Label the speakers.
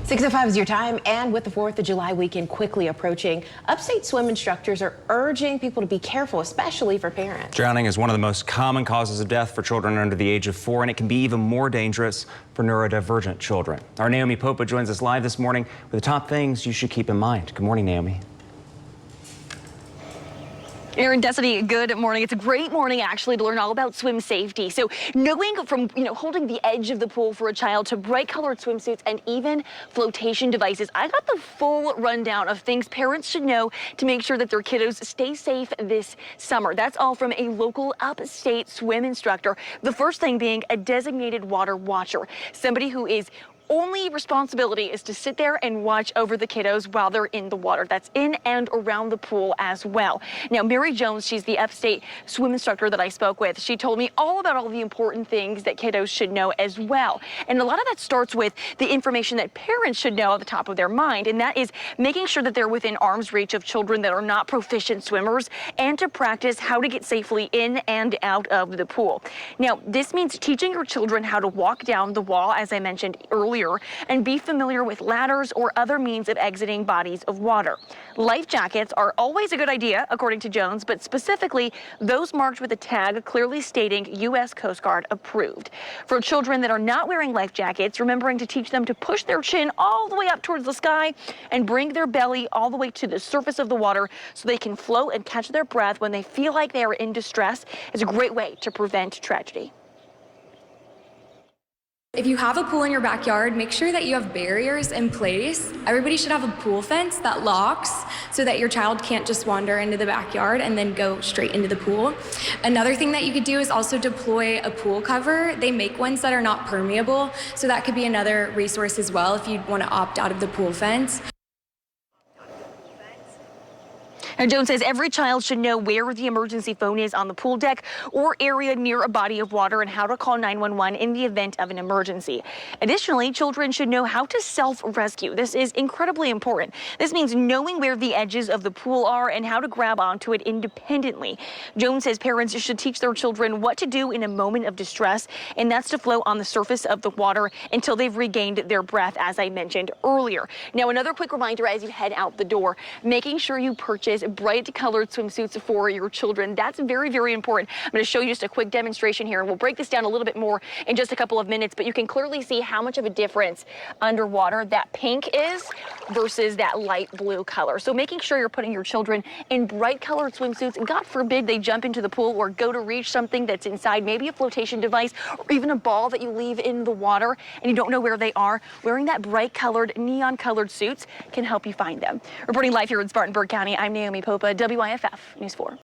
Speaker 1: 6:05 is your time, and with the 4th of July weekend quickly approaching, Upstate Swim instructors are urging people to be careful, especially for parents.
Speaker 2: Drowning is one of the most common causes of death for children under the age of 4, and it can be even more dangerous for neurodivergent children. Our Naomi Popa joins us live this morning with the top things you should keep in mind. Good morning, Naomi.
Speaker 3: Aaron, Destiny, good morning. It's a great morning, actually, to learn all about swim safety. So knowing from, holding the edge of the pool for a child to bright colored swimsuits and even flotation devices, I got the full rundown of things parents should know to make sure that their kiddos stay safe this summer. That's all from a local Upstate Swim instructor. The first thing being a designated water watcher, somebody who is only responsibility is to sit there and watch over the kiddos while they're in the water. That's in and around the pool as well. Now, Mary Jones, she's the Upstate Swim instructor that I spoke with. She told me all about all the important things that kiddos should know as well. And a lot of that starts with the information that parents should know at the top of their mind, and that is making sure that they're within arm's reach of children that are not proficient swimmers and to practice how to get safely in and out of the pool. Now, this means teaching your children how to walk down the wall, as I mentioned earlier, and be familiar with ladders or other means of exiting bodies of water. Life jackets are always a good idea, according to Jones, but specifically those marked with a tag clearly stating U.S. Coast Guard approved. For children that are not wearing life jackets, remembering to teach them to push their chin all the way up towards the sky and bring their belly all the way to the surface of the water so they can float and catch their breath when they feel like they are in distress is a great way to prevent tragedy.
Speaker 4: If you have a pool in your backyard, make sure that you have barriers in place. Everybody should have a pool fence that locks so that your child can't just wander into the backyard and then go straight into the pool. Another thing that you could do is also deploy a pool cover. They make ones that are not permeable, so that could be another resource as well if you want to opt out of the pool fence.
Speaker 3: And Jones says every child should know where the emergency phone is on the pool deck or area near a body of water and how to call 911 in the event of an emergency. Additionally, children should know how to self-rescue. This is incredibly important. This means knowing where the edges of the pool are and how to grab onto it independently. Jones says parents should teach their children what to do in a moment of distress, and that's to float on the surface of the water until they've regained their breath, as I mentioned earlier. Now, another quick reminder as you head out the door, making sure you purchase bright colored swimsuits for your children. That's very, very important. I'm going to show you just a quick demonstration here, and we'll break this down a little bit more in just a couple of minutes, but you can clearly see how much of a difference underwater that pink is versus that light blue color. So making sure you're putting your children in bright colored swimsuits, and God forbid they jump into the pool or go to reach something that's inside, maybe a flotation device or even a ball that you leave in the water and you don't know where they are, wearing that bright colored, neon colored suits can help you find them. Reporting live here in Spartanburg County, I'm Naomi Popa, WYFF News 4.